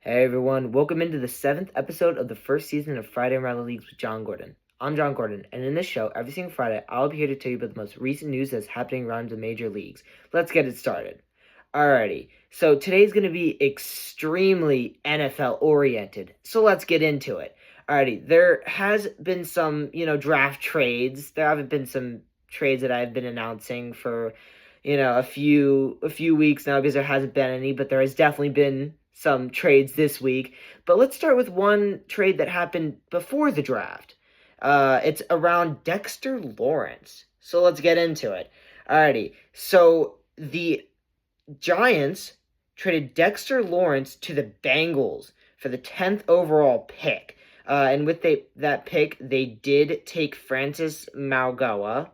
Hey everyone, welcome into the 7th episode of the first season of Friday Around the Leagues with Jon Gordon. I'm Jon Gordon, and in this show, every single Friday, I'll be here to tell you about the most recent news that's happening around the major leagues. Let's get it started. Alrighty, so today's going to be extremely NFL oriented, so let's get into it. Alrighty, there has been some, draft trades. There haven't been some trades that I've been announcing for, a few weeks now because there hasn't been any, but there has definitely been some trades this week. But let's start with one trade that happened before the draft. It's around Dexter Lawrence. So let's get into it. Alrighty. So the Giants traded Dexter Lawrence to the Bengals for the 10th overall pick. And with that pick, they did take Francis Mauigoa.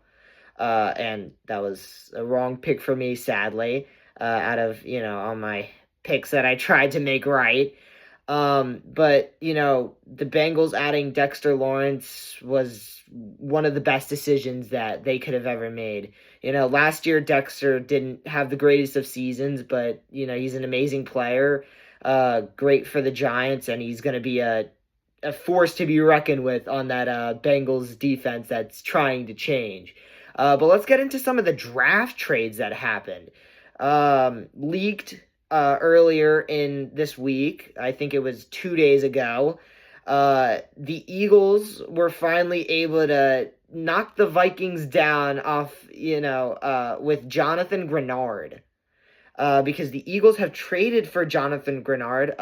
And that was a wrong pick for me, sadly, out of, all my picks that I tried to make right. But, the Bengals adding Dexter Lawrence was one of the best decisions that they could have ever made. Last year Dexter didn't have the greatest of seasons, but, he's an amazing player, great for the Giants, and he's going to be a force to be reckoned with on that Bengals defense that's trying to change. But let's get into some of the draft trades that happened. Leaked earlier in this week, I think it was 2 days ago, the Eagles were finally able to knock the Vikings down off, with Jonathan Grenard. Because the Eagles have traded for Jonathan Grenard,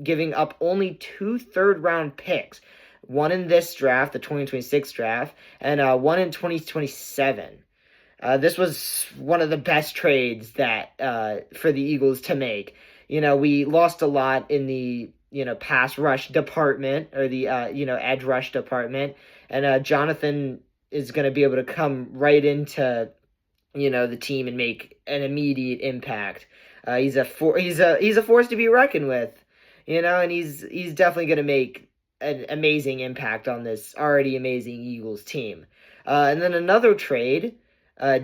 giving up only 2 third-round picks. One in this draft, the 2026 draft, and one in 2027. This was one of the best trades that for the Eagles to make. We lost a lot in the pass rush department, or the edge rush department, and Jonathan is going to be able to come right into the team and make an immediate impact. He's a force to be reckoned with, and he's definitely going to make an amazing impact on this already amazing Eagles team. And then another trade,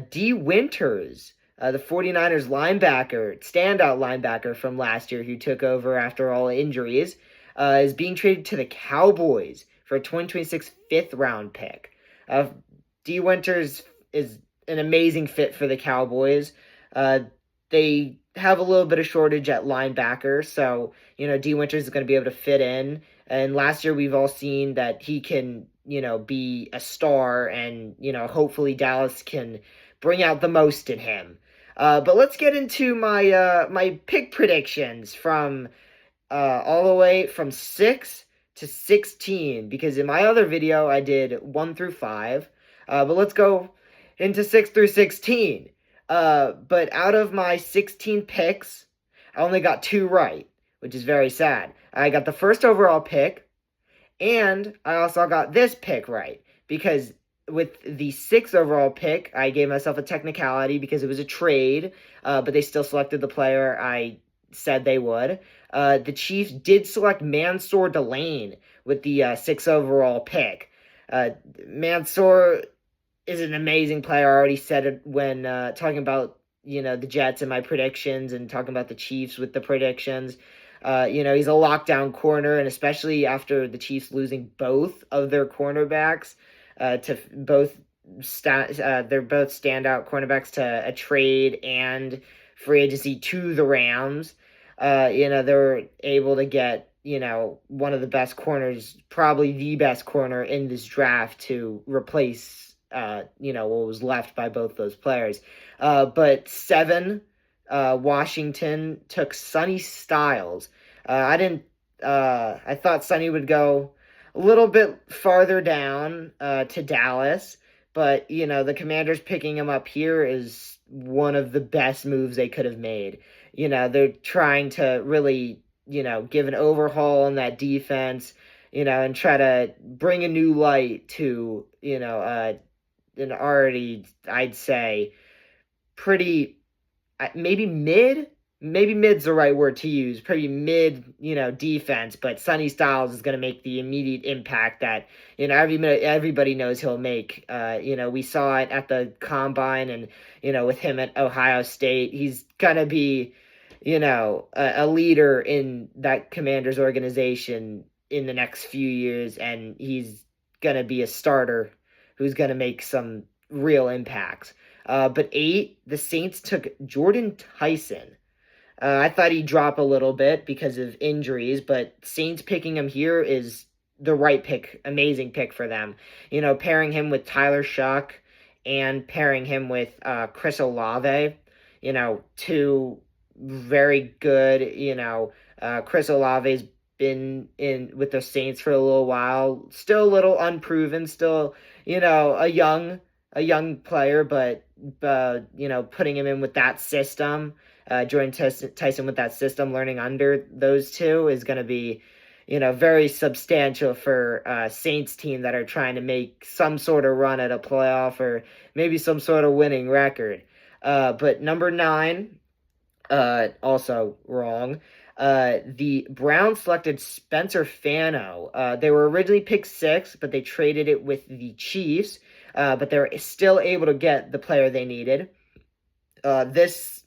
D. Winters, the 49ers standout linebacker from last year who took over after all injuries, is being traded to the Cowboys for a 2026 5th-round pick. D. Winters is an amazing fit for the Cowboys. They have a little bit of shortage at linebacker, so, D. Winters is going to be able to fit in. And last year we've all seen that he can, be a star, and, hopefully Dallas can bring out the most in him. But let's get into my pick predictions from all the way from 6 to 16, because in my other video I did 1 through 5. But let's go into 6 through 16. But out of my 16 picks, I only got 2 right, which is very sad. I got the 1st overall pick, and I also got this pick right, because with the 6th overall pick, I gave myself a technicality because it was a trade, but they still selected the player I said they would. The Chiefs did select Mansour Delane with the 6th overall pick. Mansour is an amazing player. I already said it when talking about the Jets and my predictions, and talking about the Chiefs with the predictions. He's a lockdown corner, and especially after the Chiefs losing both of their cornerbacks to both they're both standout cornerbacks to a trade and free agency to the Rams. They were able to get one of the best corners, probably the best corner in this draft, to replace what was left by both those players. But 7, Washington took Sonny Styles. I thought Sonny would go a little bit farther down to Dallas, but the Commanders picking him up here is one of the best moves they could have made. They're trying to really give an overhaul on that defense, and try to bring a new light to an already, I'd say, pretty maybe mid's the right word to use, pretty mid, defense, but Sonny Styles is going to make the immediate impact that, everybody knows he'll make. We saw it at the Combine, and, with him at Ohio State, he's going to be, a leader in that Commanders organization in the next few years, and he's going to be a starter who's going to make some real impact. But 8, the Saints took Jordan Tyson. I thought he'd drop a little bit because of injuries, but Saints picking him here is the right pick, amazing pick for them. Pairing him with Tyler Shuck and pairing him with Chris Olave, two very good, Chris Olave's been in with the Saints for a little while, still a little unproven, still, a young player, but putting him in with that system, Jordan Tyson with that system, learning under those two is going to be, very substantial for Saints team that are trying to make some sort of run at a playoff or maybe some sort of winning record. But number 9, also wrong. The Browns selected Spencer Fano. They were originally picked 6, but they traded it with the Chiefs. But they were still able to get the player they needed. This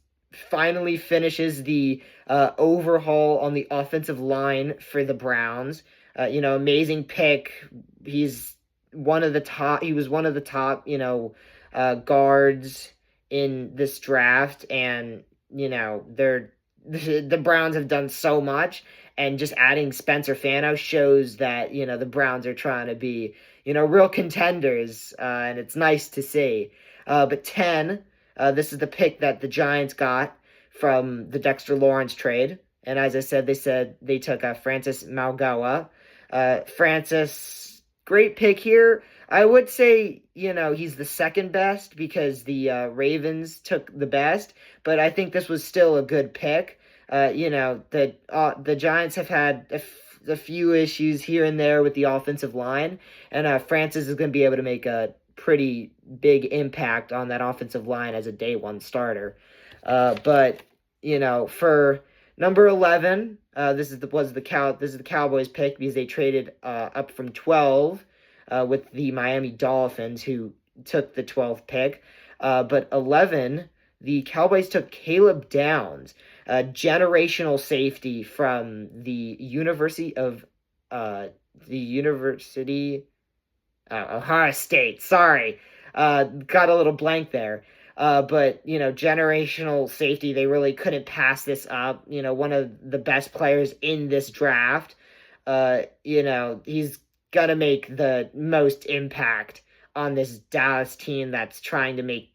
finally finishes the overhaul on the offensive line for the Browns. Amazing pick. He's one of the top. He was one of the top, guards in this draft, and the Browns have done so much, and just adding Spencer Fano shows that the Browns are trying to be real contenders, and it's nice to see. But 10, this is the pick that the Giants got from the Dexter Lawrence trade. And as I said, they took Francis Mauigoa. Francis, great pick here. I would say, he's the second best because the Ravens took the best, but I think this was still a good pick. The Giants have had a few issues here and there with the offensive line, and Francis is going to be able to make a pretty big impact on that offensive line as a day one starter. But for number 11, this is the Cowboys pick because they traded up from 12 with the Miami Dolphins, who took the 12th pick. But 11, the Cowboys took Caleb Downs, a generational safety from the University of Ohio State. Sorry, got a little blank there. But generational safety, they really couldn't pass this up. One of the best players in this draft. He's gonna make the most impact on this Dallas team that's trying to make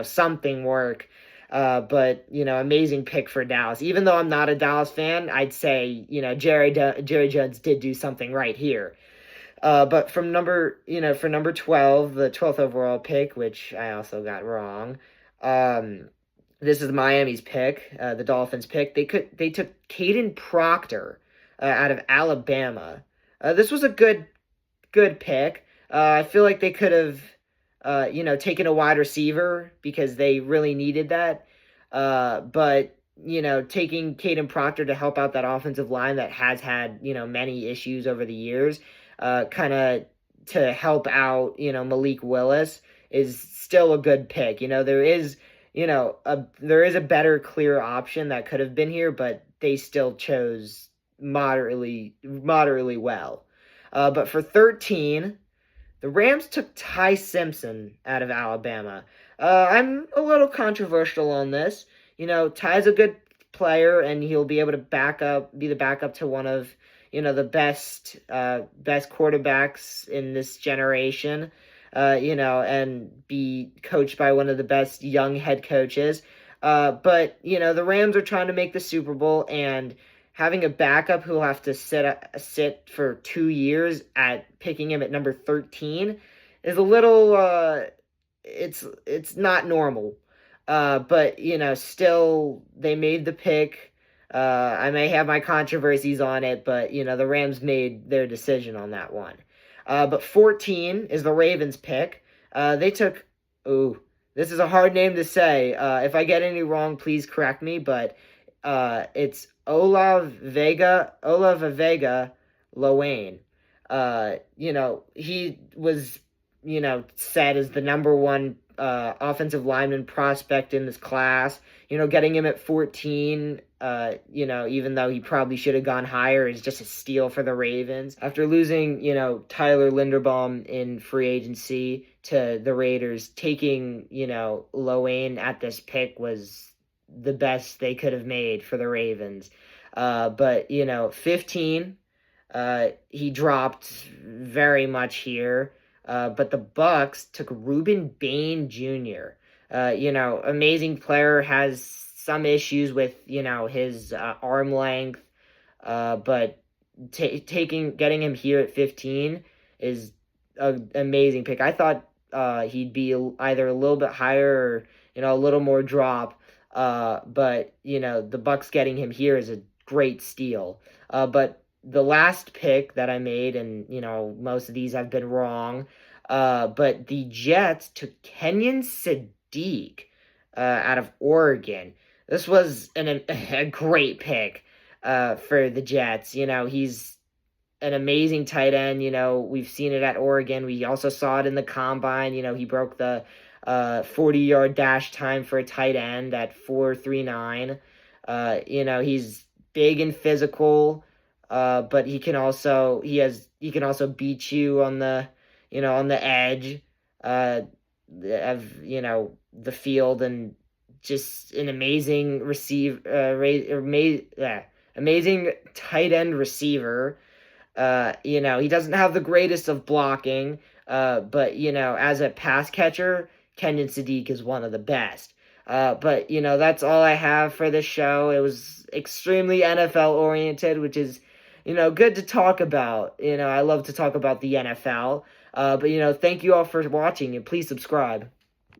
something work. But amazing pick for Dallas. Even though I'm not a Dallas fan, I'd say Jerry Jones did do something right here. But for number 12, the 12th overall pick, which I also got wrong. This is Miami's pick, the Dolphins pick. They took Caden Proctor out of Alabama. This was a good pick. I feel like they could have taken a wide receiver because they really needed that. But taking Caden Proctor to help out that offensive line that has had many issues over the years, kind of to help out Malik Willis is still a good pick. There is a better clear option that could have been here, but they still chose moderately well. But for 13, the Rams took Ty Simpson out of Alabama. I'm a little controversial on this. Ty's a good player, and he'll be able to be the backup to one of the best quarterbacks in this generation. And be coached by one of the best young head coaches. But the Rams are trying to make the Super Bowl, and having a backup who will have to sit for 2 years at picking him at number 13 is a little it's not normal. But still they made the pick. I may have my controversies on it, but the Rams made their decision on that one. But 14 is the Ravens pick. They took this is a hard name to say. If I get any wrong, please correct me, but it's Olavavega Lowane. He was, said as the number one offensive lineman prospect in this class. Getting him at 14, even though he probably should have gone higher, is just a steal for the Ravens. After losing, Tyler Linderbaum in free agency to the Raiders, taking, Loane at this pick was the best they could have made for the Ravens. But 15, he dropped very much here. But the Bucks took Ruben Bain Jr. Amazing player, has some issues with his arm length, but getting him here at 15 is an amazing pick. I thought he'd be either a little bit higher or a little more drop, but the Bucks getting him here is a great steal. But the last pick that I made, and most of these have been wrong, but the Jets took Kenyon Sadiq out of Oregon. This was a great pick for the Jets. He's an amazing tight end. We've seen it at Oregon. We also saw it in the combine. He broke the 40-yard dash time for a tight end at 4.39. He's big and physical. But he can also beat you on the edge of the field, and just an amazing amazing tight end receiver. He doesn't have the greatest of blocking, but as a pass catcher, Kenyon Sadiq is one of the best. But that's all I have for this show. It was extremely NFL oriented, which is good to talk about. I love to talk about the NFL. But thank you all for watching, and please subscribe.